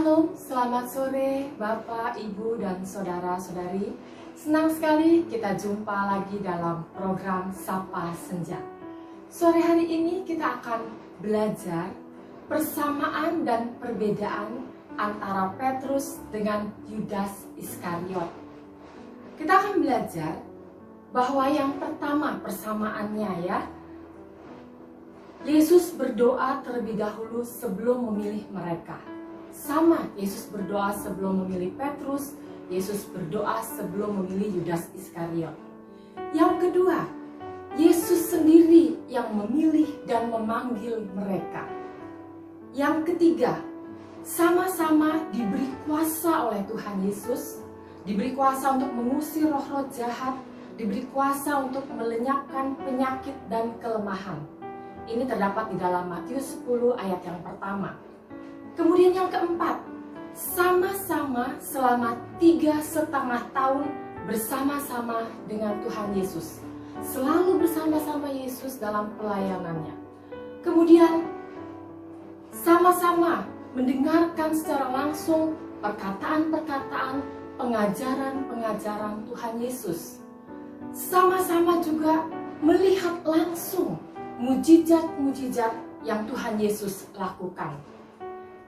Shalom, selamat sore Bapak, Ibu, dan Saudara-saudari. Senang sekali kita jumpa lagi dalam program Sapa Senja. Sore hari ini kita akan belajar persamaan dan perbedaan antara Petrus dengan Yudas Iskariot. Kita akan belajar bahwa yang pertama persamaannya Yesus berdoa terlebih dahulu sebelum memilih mereka. Sama, Yesus berdoa sebelum memilih Petrus, Yesus berdoa sebelum memilih Yudas Iskariot. Yang kedua, Yesus sendiri yang memilih dan memanggil mereka. Yang ketiga, sama-sama diberi kuasa oleh Tuhan Yesus, diberi kuasa untuk mengusir roh-roh jahat, diberi kuasa untuk melenyapkan penyakit dan kelemahan. Ini terdapat di dalam Matius 10 ayat yang pertama. Kemudian yang keempat, sama-sama selama 3,5 tahun bersama-sama dengan Tuhan Yesus. Selalu bersama-sama Yesus dalam pelayanannya. Kemudian sama-sama mendengarkan secara langsung perkataan-perkataan, pengajaran-pengajaran Tuhan Yesus. Sama-sama juga melihat langsung mujizat-mujizat yang Tuhan Yesus lakukan.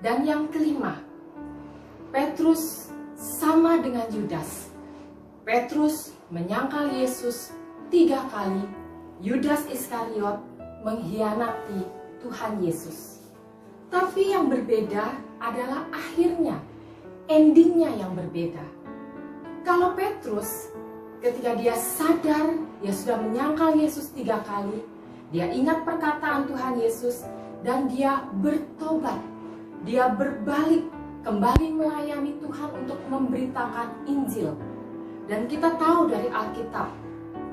Dan yang kelima, Petrus sama dengan Yudas. Petrus menyangkal Yesus 3 kali, Yudas Iskariot mengkhianati Tuhan Yesus. Tapi yang berbeda adalah akhirnya, endingnya yang berbeda. Kalau Petrus, ketika dia sadar, dia sudah menyangkal Yesus 3 kali, dia ingat perkataan Tuhan Yesus, dan dia bertobat. Dia berbalik, kembali melayani Tuhan untuk memberitakan Injil. Dan kita tahu dari Alkitab,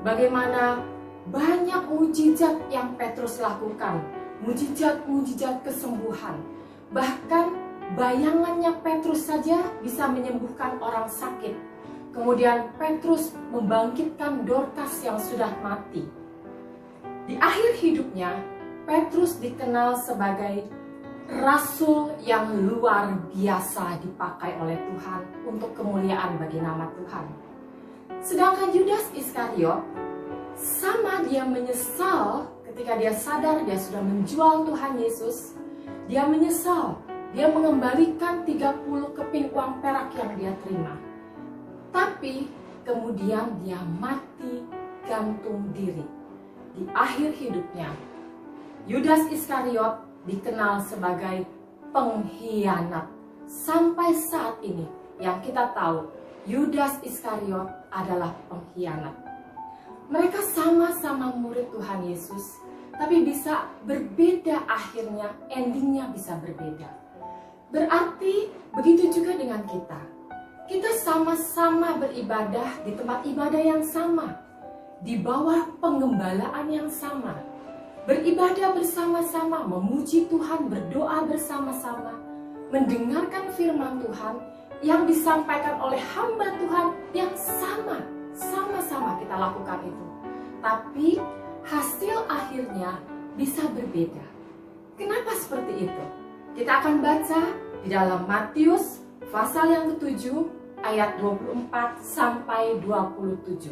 bagaimana banyak mujizat yang Petrus lakukan. Mujizat-mujizat kesembuhan. Bahkan bayangannya Petrus saja bisa menyembuhkan orang sakit. Kemudian Petrus membangkitkan Dorcas yang sudah mati. Di akhir hidupnya, Petrus dikenal sebagai rasul yang luar biasa dipakai oleh Tuhan untuk kemuliaan bagi nama Tuhan. Sedangkan Yudas Iskariot, sama, dia menyesal ketika dia sadar dia sudah menjual Tuhan Yesus. Dia menyesal, dia mengembalikan 30 keping uang perak yang dia terima. Tapi kemudian dia mati gantung diri. Di akhir hidupnya, Yudas Iskariot dikenal sebagai pengkhianat. Sampai saat ini yang kita tahu, Yudas Iskariot adalah pengkhianat. Mereka sama-sama murid Tuhan Yesus, tapi bisa berbeda akhirnya, endingnya bisa berbeda. Berarti begitu juga dengan kita. Kita sama-sama beribadah di tempat ibadah yang sama, di bawah pengembalaan yang sama. Beribadah bersama-sama, memuji Tuhan, berdoa bersama-sama, mendengarkan firman Tuhan yang disampaikan oleh hamba Tuhan yang sama-sama kita lakukan itu. Tapi hasil akhirnya bisa berbeda. Kenapa seperti itu? Kita akan baca di dalam Matius pasal yang ke-7 ayat 24 sampai 27.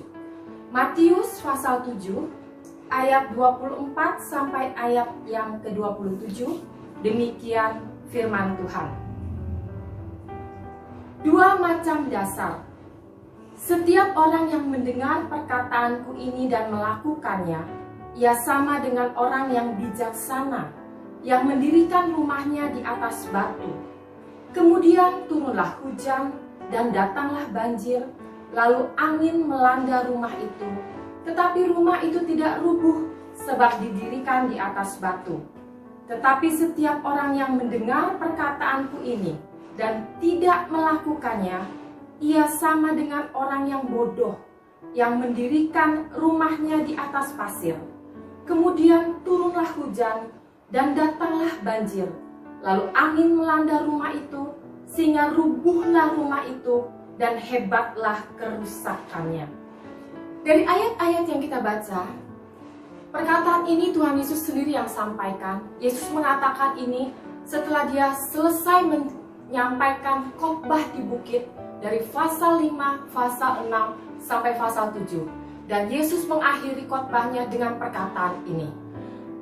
Matius pasal 7 ayat 24 sampai ayat yang ke-27, demikian firman Tuhan. 2 macam dasar. Setiap orang yang mendengar perkataanku ini dan melakukannya, ia sama dengan orang yang bijaksana, yang mendirikan rumahnya di atas batu. Kemudian turunlah hujan dan datanglah banjir, lalu angin melanda rumah itu. Tetapi rumah itu tidak rubuh sebab didirikan di atas batu. Tetapi setiap orang yang mendengar perkataanku ini dan tidak melakukannya, ia sama dengan orang yang bodoh, yang mendirikan rumahnya di atas pasir. Kemudian turunlah hujan dan datanglah banjir. Lalu angin melanda rumah itu, sehingga rubuhlah rumah itu dan hebatlah kerusakannya. Dari ayat-ayat yang kita baca, perkataan ini Tuhan Yesus sendiri yang sampaikan. Yesus mengatakan ini setelah dia selesai menyampaikan khotbah di bukit dari pasal 5, pasal 6 sampai pasal 7. Dan Yesus mengakhiri khotbahnya dengan perkataan ini,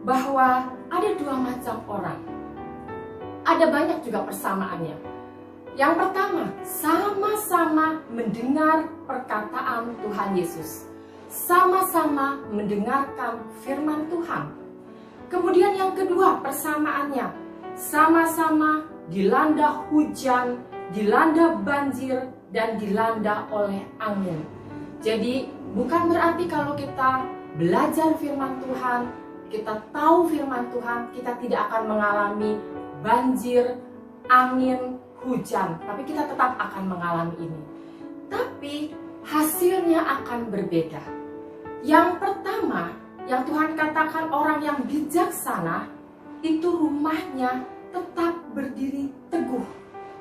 bahwa ada dua macam orang. Ada banyak juga persamaannya. Yang pertama, sama-sama mendengar perkataan Tuhan Yesus. Sama-sama mendengarkan firman Tuhan. Kemudian yang kedua persamaannya, sama-sama dilanda hujan, dilanda banjir, dan dilanda oleh angin. Jadi bukan berarti kalau kita belajar firman Tuhan, kita tahu firman Tuhan, kita tidak akan mengalami banjir, angin, hujan, tapi kita tetap akan mengalami ini. Tapi hasilnya akan berbeda. Yang pertama, yang Tuhan katakan orang yang bijaksana, itu rumahnya tetap berdiri teguh,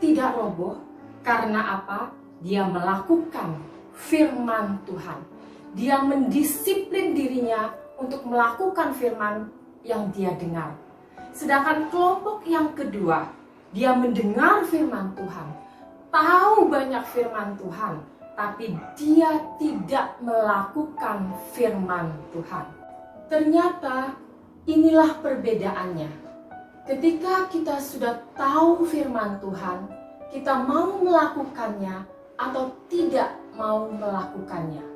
tidak roboh. Karena apa? Dia melakukan firman Tuhan. Dia mendisiplin dirinya untuk melakukan firman yang dia dengar. Sedangkan kelompok yang kedua, dia mendengar firman Tuhan, tahu banyak firman Tuhan, tapi dia tidak melakukan firman Tuhan. Ternyata inilah perbedaannya. Ketika kita sudah tahu firman Tuhan, kita mau melakukannya atau tidak mau melakukannya.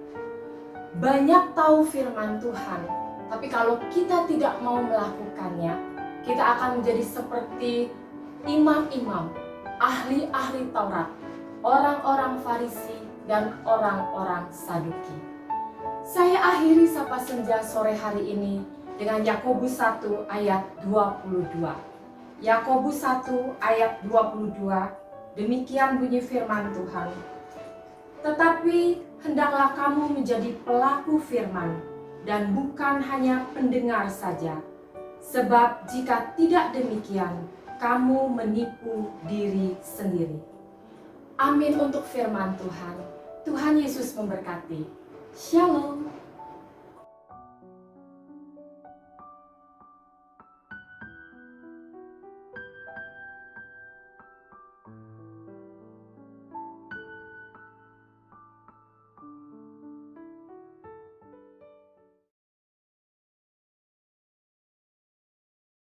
Banyak tahu firman Tuhan, tapi kalau kita tidak mau melakukannya, kita akan menjadi seperti imam-imam, ahli-ahli Taurat, orang-orang Farisi, dan orang-orang Saduki. Saya akhiri Sapa Senja sore hari ini dengan Yakobus 1 ayat 22. Yakobus 1 ayat 22, demikian bunyi firman Tuhan. Tetapi hendaklah kamu menjadi pelaku firman, dan bukan hanya pendengar saja. Sebab jika tidak demikian, kamu menipu diri sendiri. Amin untuk firman Tuhan. Tuhan Yesus memberkati. Shalom.